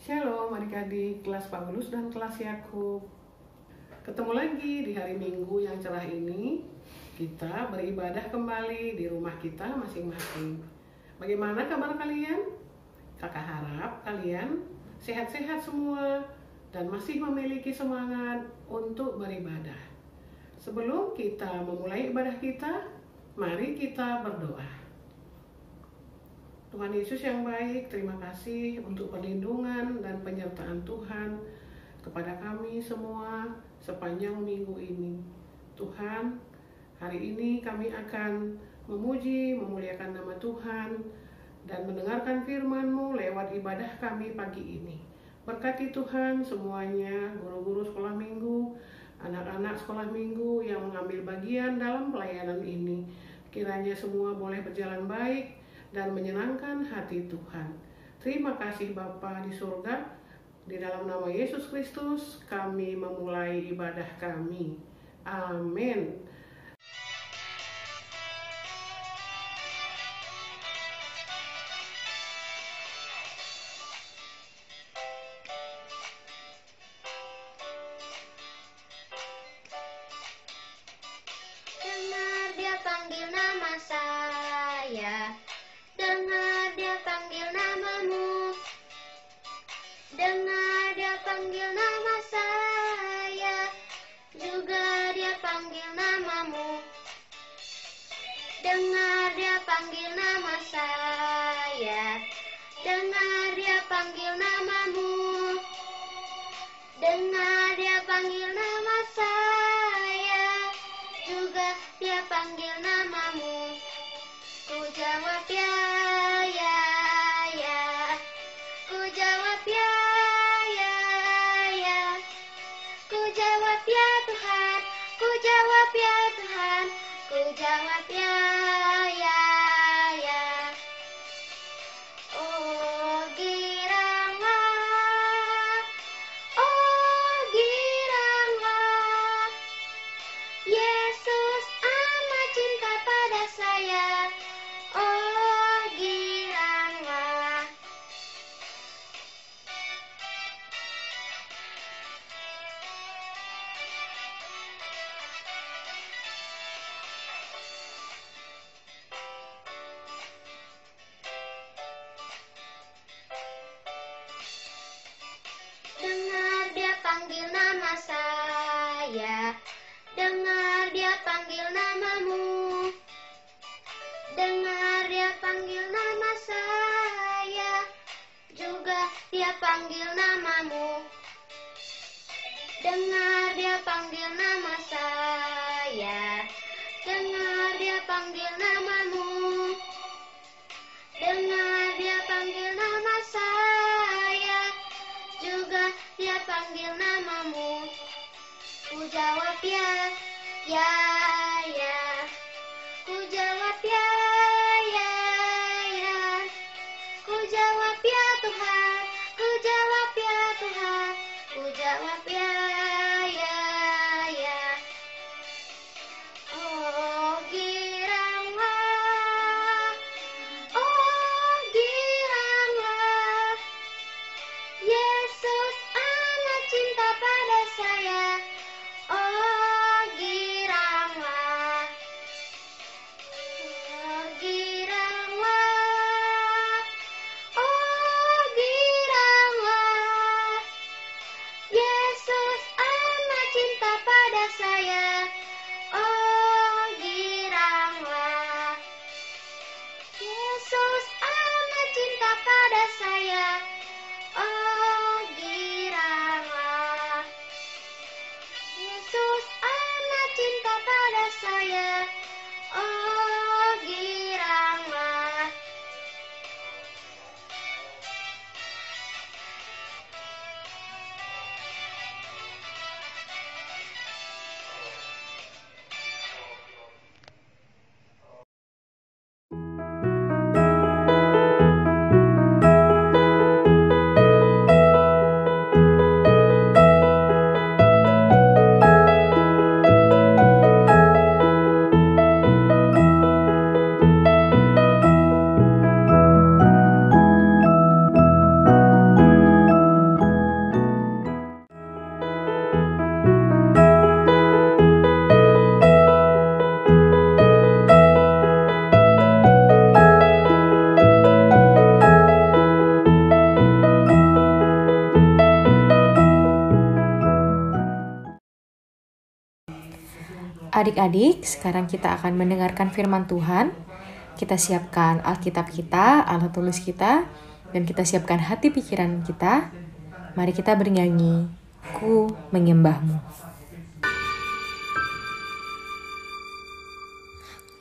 Shalom adik-adik kelas Paulus dan kelas Yakub. Ketemu lagi di hari Minggu yang cerah ini. Kita beribadah kembali di rumah kita masing-masing. Bagaimana kabar kalian? Kakak harap kalian sehat-sehat semua dan masih memiliki semangat untuk beribadah. Sebelum kita memulai ibadah kita, mari kita berdoa. Tuhan Yesus yang baik, terima kasih untuk perlindungan dan penyertaan Tuhan kepada kami semua sepanjang minggu ini. Tuhan, hari ini kami akan memuji, memuliakan nama Tuhan dan mendengarkan firman-Mu lewat ibadah kami pagi ini. Berkati Tuhan semuanya, guru-guru sekolah minggu, anak-anak sekolah minggu yang mengambil bagian dalam pelayanan ini. Kiranya semua boleh berjalan baik dan menyenangkan hati Tuhan. Terima kasih Bapa di surga. Di dalam nama Yesus Kristus kami memulai ibadah kami. Amin. Dengar dia panggil nama saya, dengar dia panggil namamu, dengar dia panggil nama saya, juga dia panggil namamu. Dengar dia panggil nama saya, dengar dia panggil namamu, dengar dia panggil nama saya, juga dia panggil namamu. Ku jawab ya, ya, ya. Ku jawab ya, ya, ya. Ku jawab ya Tuhan, ku jawab ya Tuhan, ku jawab ya, ya, ya. Oh giranglah, oh giranglah. Yesus amat cinta pada saya. Oh giranglah. Dengar dia panggil nama saya, dengar dia panggil namamu, dengar dia panggil nama saya, juga dia panggil namamu. Dengar dia panggil nama saya, dengar dia panggil namamu, dengar dia panggil nama saya, juga dia panggil namamu. Ku jawab ya, ya, ya. Ku jawab ya, ya, ya. Ku jawab ya Tuhan, ku jawab ya Tuhan, ku jawab ya, ya, ya. Oh giranglah, oh giranglah. Yesus amat cinta pada saya. Oh giranglah. Adik-adik, sekarang kita akan mendengarkan firman Tuhan. Kita siapkan Alkitab kita, alat tulis kita, dan kita siapkan hati pikiran kita. Mari kita bernyanyi, Ku Menyembahmu.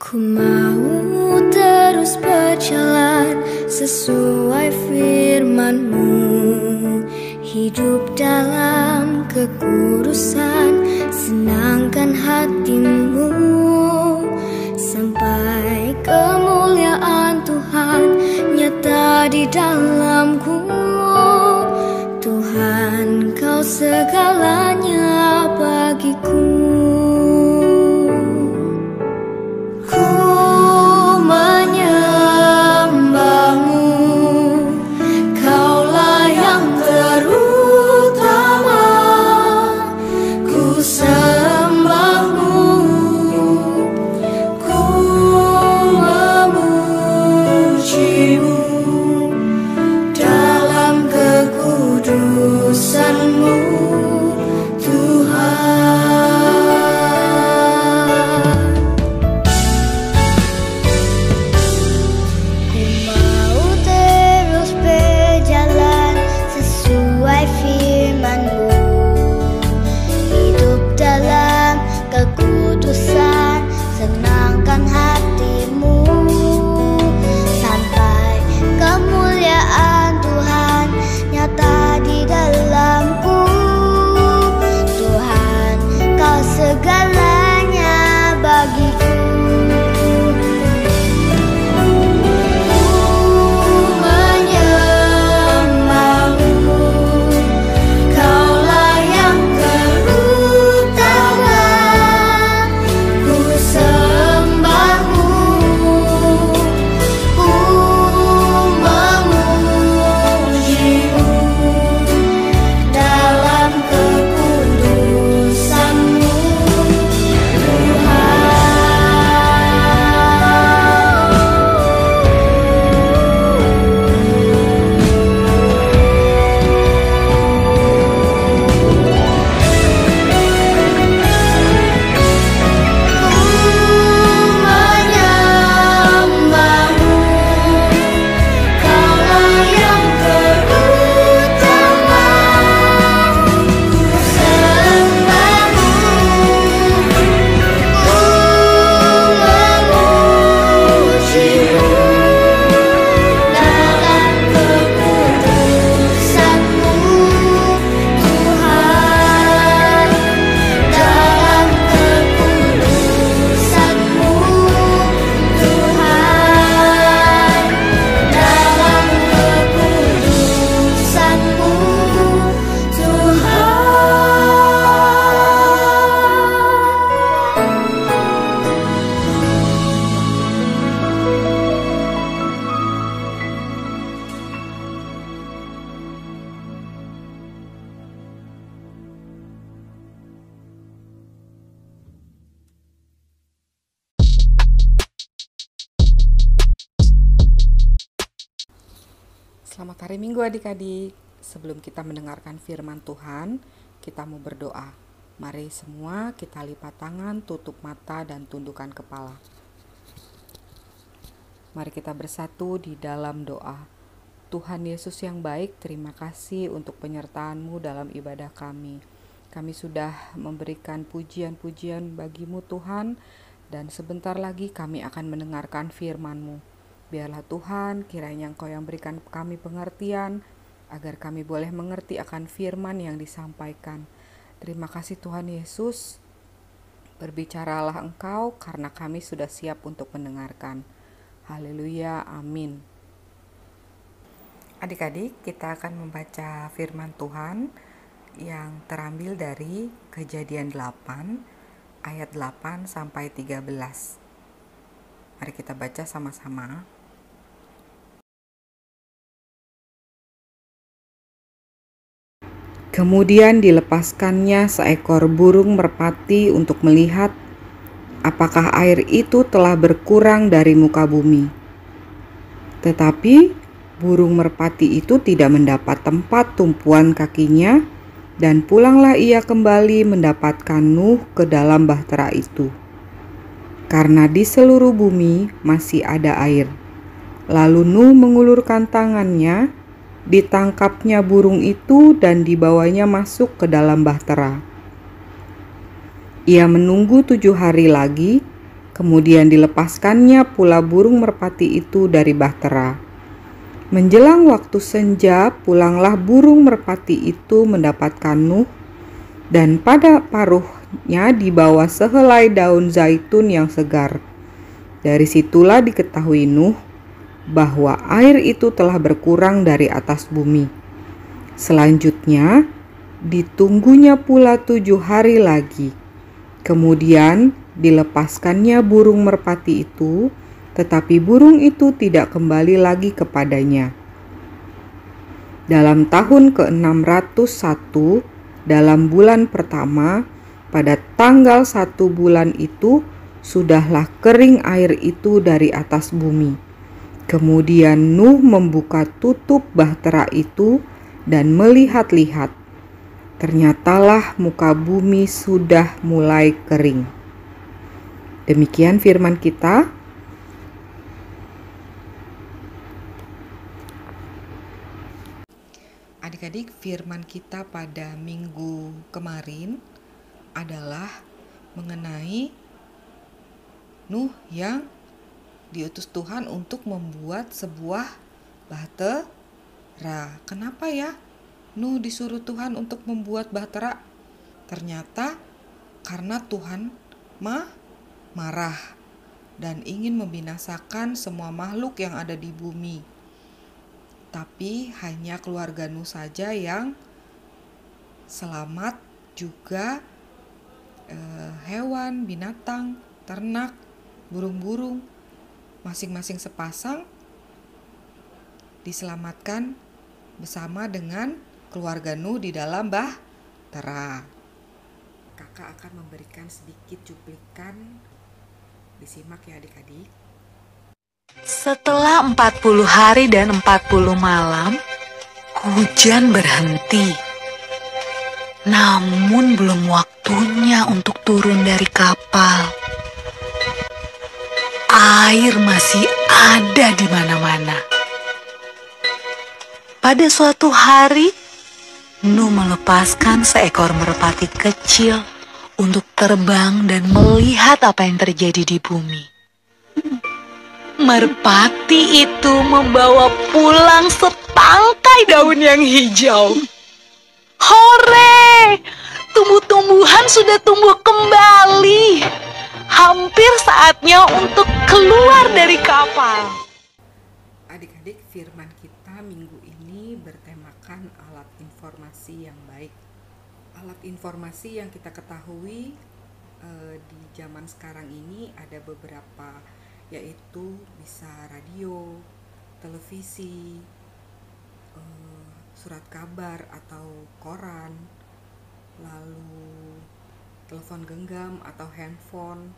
Ku mau terus berjalan sesuai firman-Mu, hidup dalam kekudusan, senangkan hatimu, sampai kemuliaan Tuhan nyata di dalamku. Tuhan, Kau segalanya bagiku. Selamat hari Minggu adik-adik. Sebelum kita mendengarkan firman Tuhan, kita mau berdoa. Mari semua kita lipat tangan, tutup mata, dan tundukkan kepala. Mari kita bersatu di dalam doa. Tuhan Yesus yang baik, terima kasih untuk penyertaan-Mu dalam ibadah kami. Kami sudah memberikan pujian-pujian bagi-Mu Tuhan, dan sebentar lagi kami akan mendengarkan firman-Mu. Biarlah Tuhan, kiranya Engkau yang berikan kami pengertian, agar kami boleh mengerti akan firman yang disampaikan. Terima kasih Tuhan Yesus, berbicaralah Engkau karena kami sudah siap untuk mendengarkan. Haleluya, amin. Adik-adik, kita akan membaca firman Tuhan yang terambil dari Kejadian 8, ayat 8 sampai 13. Mari kita baca sama-sama. Kemudian dilepaskannya seekor burung merpati untuk melihat apakah air itu telah berkurang dari muka bumi. Tetapi burung merpati itu tidak mendapat tempat tumpuan kakinya Dan pulanglah ia kembali mendapatkan Nuh ke dalam bahtera itu, karena di seluruh bumi masih ada air. Lalu Nuh mengulurkan tangannya, ditangkapnya burung itu dan dibawanya masuk ke dalam bahtera. Ia menunggu 7 hari lagi, kemudian dilepaskannya pula burung merpati itu dari bahtera. Menjelang waktu senja, pulanglah burung merpati itu mendapatkan Nuh, dan pada paruhnya dibawa sehelai daun zaitun yang segar. Dari situlah diketahui Nuh bahwa air itu telah berkurang dari atas bumi. Selanjutnya, ditunggunya pula 7 hari lagi. Kemudian dilepaskannya burung merpati itu, tetapi burung itu tidak kembali lagi kepadanya. Dalam tahun ke-601, dalam bulan pertama, pada tanggal 1 bulan itu, sudahlah kering air itu dari atas bumi. Kemudian Nuh membuka tutup bahtera itu dan melihat-lihat. Ternyatalah muka bumi sudah mulai kering. Demikian firman kita. Adik-adik, firman kita pada minggu kemarin adalah mengenai Nuh yang diutus Tuhan untuk membuat sebuah bahtera. Kenapa ya Nuh disuruh Tuhan untuk membuat bahtera? Ternyata karena Tuhan marah dan ingin membinasakan semua makhluk yang ada di bumi. Tapi hanya keluarga Nuh saja yang selamat, juga hewan, binatang, ternak, burung-burung, masing-masing sepasang diselamatkan bersama dengan keluarga Nuh di dalam bahtera. Kakak akan memberikan sedikit cuplikan, disimak ya adik-adik. Setelah 40 hari dan 40 malam, hujan berhenti. Namun belum waktunya untuk turun dari kapal. Air masih ada di mana-mana. Pada suatu hari, Nuh melepaskan seekor merpati kecil untuk terbang dan melihat apa yang terjadi di bumi. Merpati itu membawa pulang setangkai daun yang hijau. Hore! Tumbuh-tumbuhan sudah tumbuh kembali. Hampir saatnya untuk keluar dari kapal. Adik-adik, firman kita minggu ini bertemakan alat informasi yang baik. Alat informasi yang kita ketahui di zaman sekarang ini ada beberapa, yaitu bisa radio, televisi, surat kabar atau koran, lalu telepon genggam atau handphone,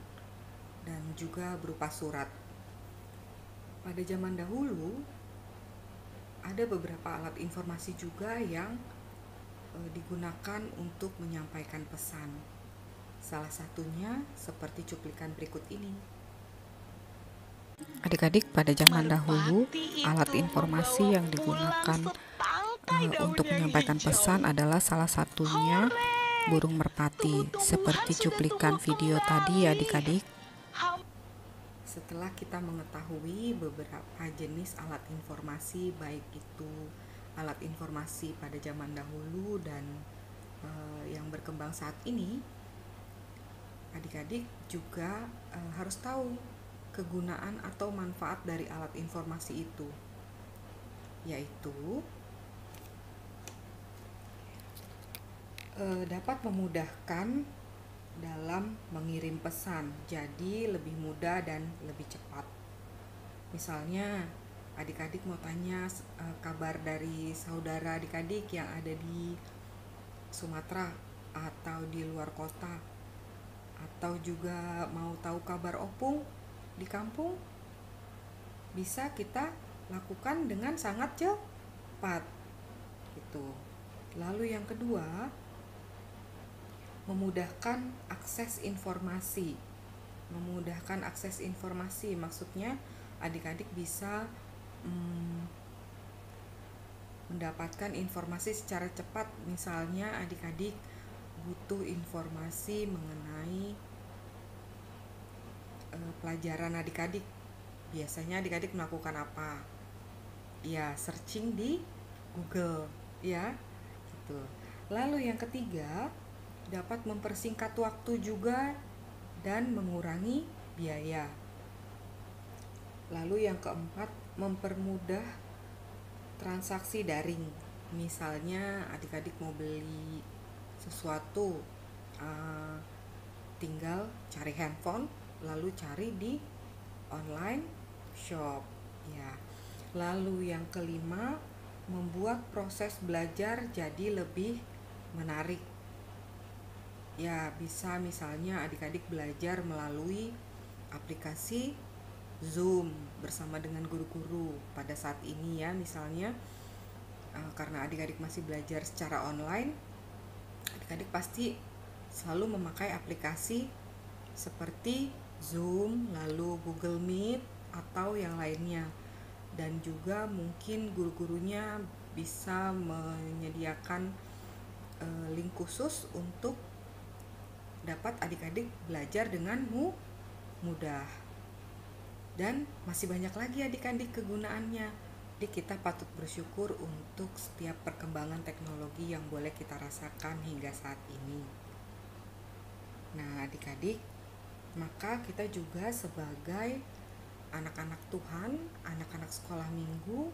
dan juga berupa surat. Pada zaman dahulu ada beberapa alat informasi juga yang digunakan untuk menyampaikan pesan. Salah satunya seperti cuplikan berikut ini. Adik-adik, pada zaman dahulu alat informasi yang digunakan untuk menyampaikan pesan adalah salah satunya burung merpati, seperti cuplikan video tadi ya adik-adik. Setelah kita mengetahui beberapa jenis alat informasi, baik itu alat informasi pada zaman dahulu dan yang berkembang saat ini, adik-adik juga harus tahu kegunaan atau manfaat dari alat informasi itu, yaitu dapat memudahkan dalam mengirim pesan, jadi lebih mudah dan lebih cepat. Misalnya adik-adik mau tanya kabar dari saudara adik-adik yang ada di Sumatera atau di luar kota, atau juga mau tahu kabar opung di kampung, bisa kita lakukan dengan sangat cepat gitu. Lalu yang kedua, memudahkan akses informasi. Memudahkan akses informasi maksudnya adik-adik bisa mendapatkan informasi secara cepat. Misalnya adik-adik butuh informasi mengenai pelajaran adik-adik. Biasanya adik-adik melakukan apa? Ya, searching di Google, ya. Gitu. Lalu yang ketiga, dapat mempersingkat waktu juga dan mengurangi biaya. Lalu yang keempat, mempermudah transaksi daring. Misalnya adik-adik mau beli sesuatu, tinggal cari handphone, lalu cari di online shop, ya. Lalu yang kelima, membuat proses belajar jadi lebih menarik. Ya, bisa misalnya adik-adik belajar melalui aplikasi Zoom bersama dengan guru-guru pada saat ini, ya. Misalnya karena adik-adik masih belajar secara online, adik-adik pasti selalu memakai aplikasi seperti Zoom, lalu Google Meet atau yang lainnya. Dan juga mungkin guru-gurunya bisa menyediakan link khusus untuk dapat adik-adik belajar dengan mudah. Dan masih banyak lagi adik-adik kegunaannya. Jadi kita patut bersyukur untuk setiap perkembangan teknologi yang boleh kita rasakan hingga saat ini. Nah, adik-adik, maka kita juga sebagai anak-anak Tuhan, anak-anak sekolah minggu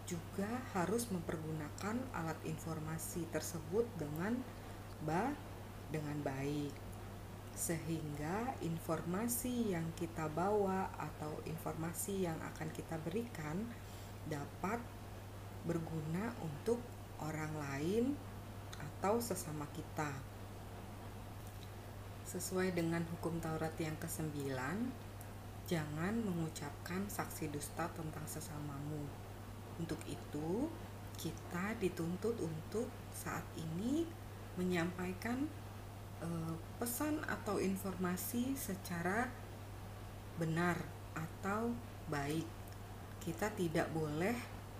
juga harus mempergunakan alat informasi tersebut dengan baik, sehingga informasi yang kita bawa atau informasi yang akan kita berikan dapat berguna untuk orang lain atau sesama kita. Sesuai dengan hukum Taurat yang ke-9, jangan mengucapkan saksi dusta tentang sesamamu. Untuk itu, kita dituntut untuk saat ini menyampaikan pesan atau informasi secara benar atau baik. Kita tidak boleh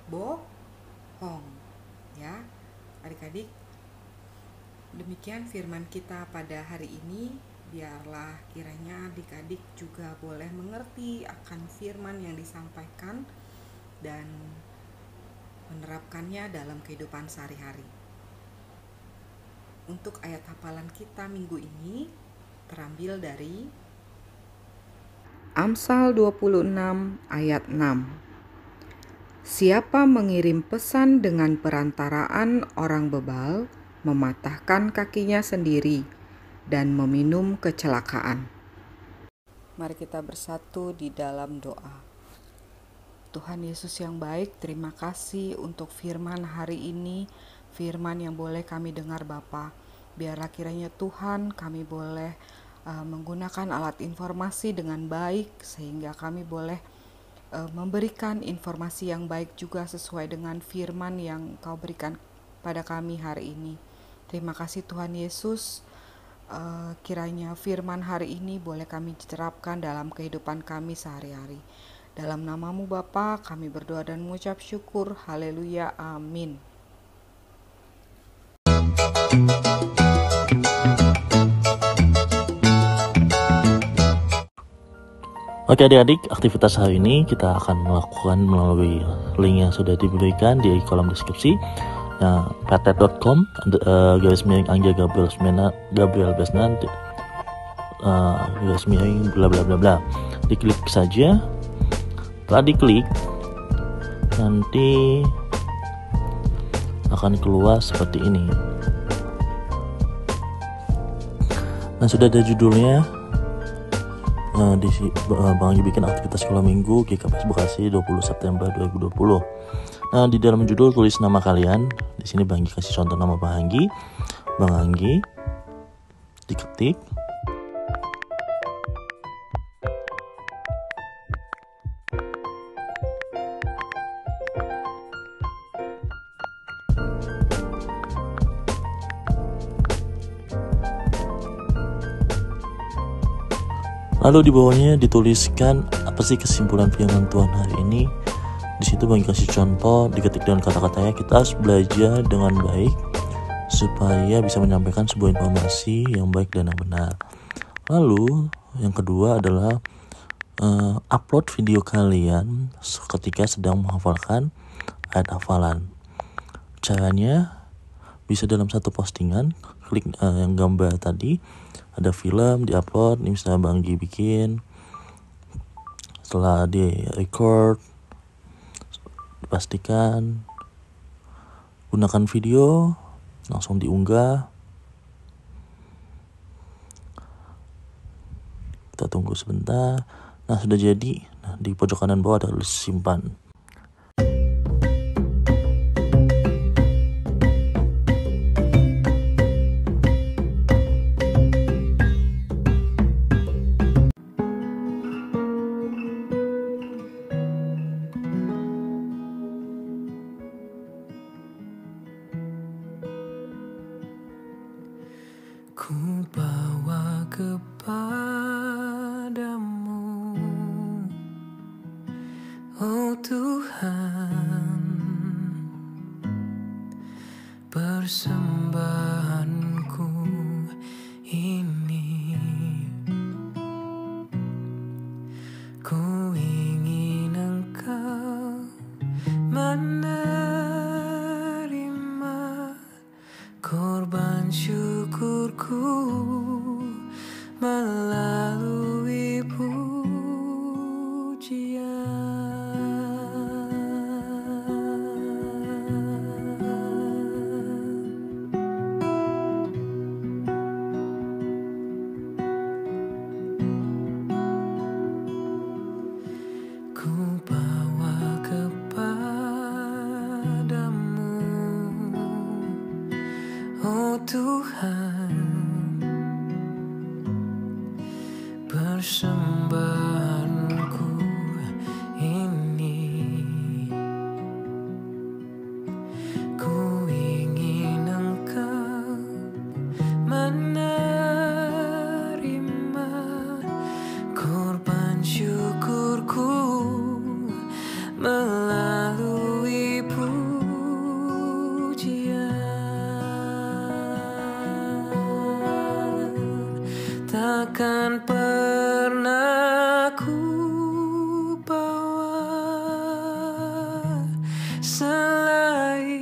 bohong, ya adik-adik. Demikian firman kita pada hari ini. Biarlah kiranya adik-adik juga boleh mengerti akan firman yang disampaikan dan menerapkannya dalam kehidupan sehari-hari. Untuk ayat hafalan kita minggu ini terambil dari Amsal 26 ayat 6. Siapa mengirim pesan dengan perantaraan orang bebal, mematahkan kakinya sendiri dan meminum kecelakaan. Mari kita bersatu di dalam doa. Tuhan Yesus yang baik, terima kasih untuk firman hari ini, firman yang boleh kami dengar Bapa. Biarlah kiranya Tuhan kami boleh menggunakan alat informasi dengan baik, sehingga kami boleh memberikan informasi yang baik juga sesuai dengan firman yang Kau berikan pada kami hari ini. Terima kasih Tuhan Yesus. Kiranya firman hari ini boleh kami terapkan dalam kehidupan kami sehari-hari. Dalam nama-Mu Bapa, kami berdoa dan mengucap syukur. Haleluya, amin. Oke adik-adik, aktivitas hari ini kita akan melakukan melalui link yang sudah diberikan di kolom deskripsi. Nah, ptet.com /Anggia Gabriel Besnan bla bla bla bla. Diklik saja. Setelah diklik, nanti akan keluar seperti ini. Nah, sudah ada judulnya. Bang Anggi bikin aktivitas sekolah minggu GKPS Bekasi 20 September 2020. Nah, di dalam judul tulis nama kalian. Di sini Bang Anggi kasih contoh nama Bang Anggi. Bang Anggi diketik. Lalu di bawahnya dituliskan apa sih kesimpulan firman Tuhan hari ini. Di situ bagi kasih contoh, diketik dengan kata-katanya, kita harus belajar dengan baik supaya bisa menyampaikan sebuah informasi yang baik dan yang benar. Lalu yang kedua adalah upload video kalian ketika sedang menghafalkan ayat hafalan. Caranya bisa dalam satu postingan, klik yang gambar tadi, ada film diupload, ini misalnya Bang Gi bikin. Setelah di record, dipastikan gunakan video, langsung diunggah. Kita tunggu sebentar. Nah, sudah jadi. Nah, di pojok kanan bawah ada tulis simpan. Ku bawa kepadamu, oh Tuhan, persembahanku ini. Ku ingin Engkau menerima korban syukurku melalui pujian. Ku bawa kepadamu, oh Tuhan, persembahanku ini. Ku ingin Engkau menerima korban syukurku melalui pujian. Takkan pernah ku bawa selain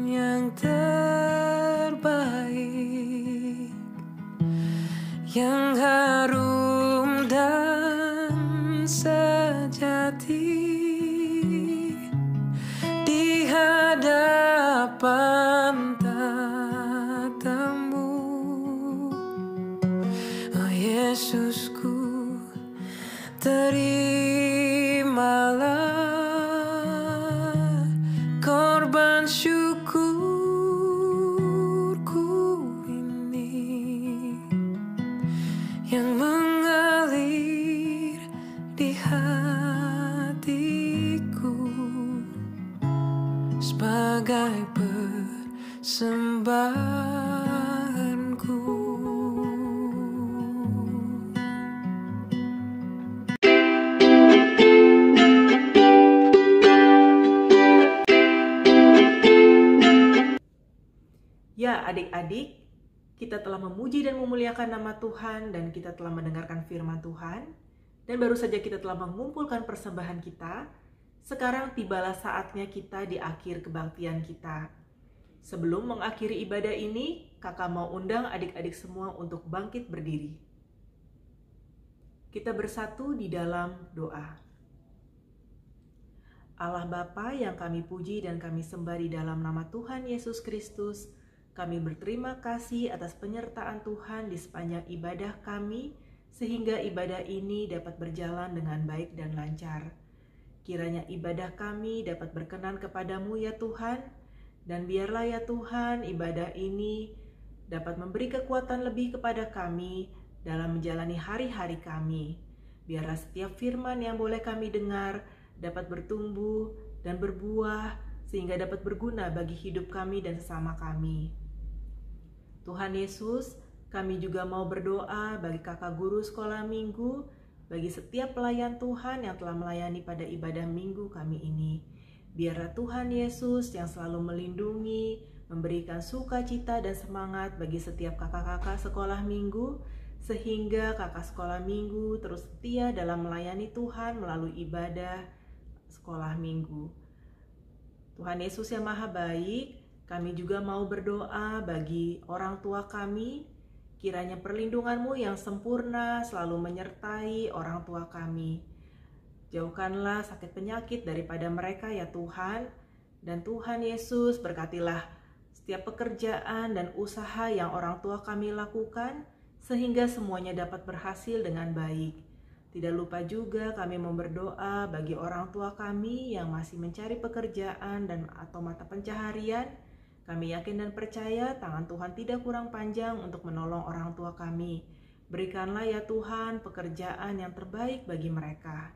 yang terbaik, yang harum dan sejati di hadapan tatamu. Oh Yesusku, terimalah korban syukurku ini yang mengalir di hatiku sebagai persembahanku. Ya, adik-adik, kita telah memuji dan memuliakan nama Tuhan dan kita telah mendengarkan firman Tuhan. Dan baru saja kita telah mengumpulkan persembahan kita. Sekarang tibalah saatnya kita di akhir kebaktian kita. Sebelum mengakhiri ibadah ini, kakak mau undang adik-adik semua untuk bangkit berdiri. Kita bersatu di dalam doa. Allah Bapa yang kami puji dan kami sembah di dalam nama Tuhan Yesus Kristus, kami berterima kasih atas penyertaan Tuhan di sepanjang ibadah kami, sehingga ibadah ini dapat berjalan dengan baik dan lancar. Kiranya ibadah kami dapat berkenan kepadamu ya Tuhan, dan biarlah ya Tuhan ibadah ini dapat memberi kekuatan lebih kepada kami dalam menjalani hari-hari kami. Biarlah setiap firman yang boleh kami dengar dapat bertumbuh dan berbuah, sehingga dapat berguna bagi hidup kami dan sesama kami. Tuhan Yesus, Kami juga mau berdoa bagi kakak guru sekolah minggu, bagi setiap pelayan Tuhan yang telah melayani pada ibadah minggu kami ini. Biarlah Tuhan Yesus yang selalu melindungi, memberikan sukacita dan semangat bagi setiap kakak-kakak sekolah minggu, sehingga kakak sekolah minggu terus setia dalam melayani Tuhan melalui ibadah sekolah minggu. Tuhan Yesus yang Maha Baik, kami juga mau berdoa bagi orang tua kami. Kiranya perlindungan-Mu yang sempurna selalu menyertai orang tua kami. Jauhkanlah sakit penyakit daripada mereka ya Tuhan. Dan Tuhan Yesus berkatilah setiap pekerjaan dan usaha yang orang tua kami lakukan, sehingga semuanya dapat berhasil dengan baik. Tidak lupa juga kami mau berdoa bagi orang tua kami yang masih mencari pekerjaan dan atau mata pencaharian. Kami yakin dan percaya tangan Tuhan tidak kurang panjang untuk menolong orang tua kami. Berikanlah ya Tuhan pekerjaan yang terbaik bagi mereka.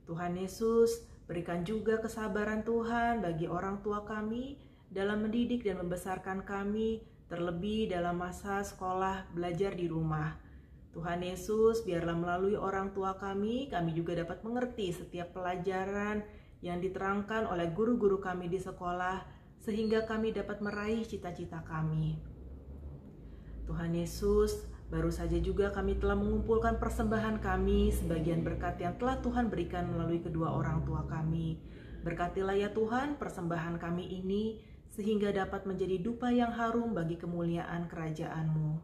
Tuhan Yesus, berikan juga kesabaran Tuhan bagi orang tua kami dalam mendidik dan membesarkan kami, terlebih dalam masa sekolah belajar di rumah. Tuhan Yesus, biarlah melalui orang tua kami juga dapat mengerti setiap pelajaran yang diterangkan oleh guru-guru kami di sekolah, sehingga kami dapat meraih cita-cita kami. Tuhan Yesus, baru saja juga kami telah mengumpulkan persembahan kami, sebagian berkat yang telah Tuhan berikan melalui kedua orang tua kami. Berkatilah ya Tuhan persembahan kami ini, sehingga dapat menjadi dupa yang harum bagi kemuliaan kerajaan-Mu.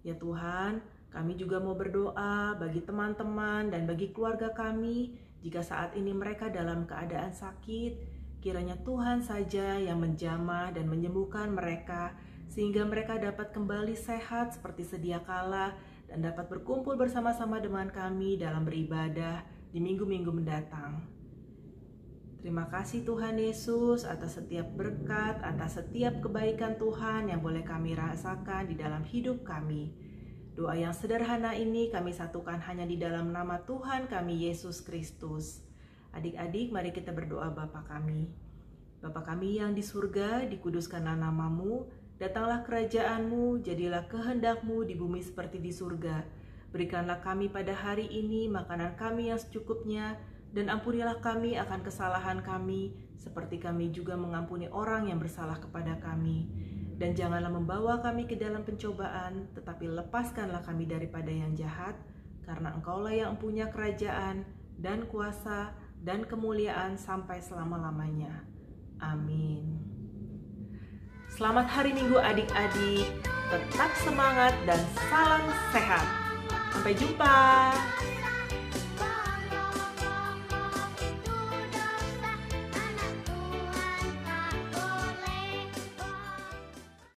Ya Tuhan, kami juga mau berdoa bagi teman-teman dan bagi keluarga kami, jika saat ini mereka dalam keadaan sakit, kiranya Tuhan saja yang menjamah dan menyembuhkan mereka, sehingga mereka dapat kembali sehat seperti sedia kala dan dapat berkumpul bersama-sama dengan kami dalam beribadah di minggu-minggu mendatang. Terima kasih Tuhan Yesus atas setiap berkat, atas setiap kebaikan Tuhan yang boleh kami rasakan di dalam hidup kami. Doa yang sederhana ini kami satukan hanya di dalam nama Tuhan kami Yesus Kristus. Adik-adik, mari kita berdoa Bapa kami. Bapa kami yang di surga, dikuduskanlah nama-Mu, datanglah kerajaan-Mu, jadilah kehendak-Mu di bumi seperti di surga. Berikanlah kami pada hari ini makanan kami yang secukupnya, dan ampunilah kami akan kesalahan kami, seperti kami juga mengampuni orang yang bersalah kepada kami. Dan janganlah membawa kami ke dalam pencobaan, tetapi lepaskanlah kami daripada yang jahat, karena Engkaulah yang punya kerajaan, dan kuasa, dan kemuliaan sampai selama-lamanya. Amin. Selamat hari Minggu adik-adik, tetap semangat dan salam sehat. Sampai jumpa.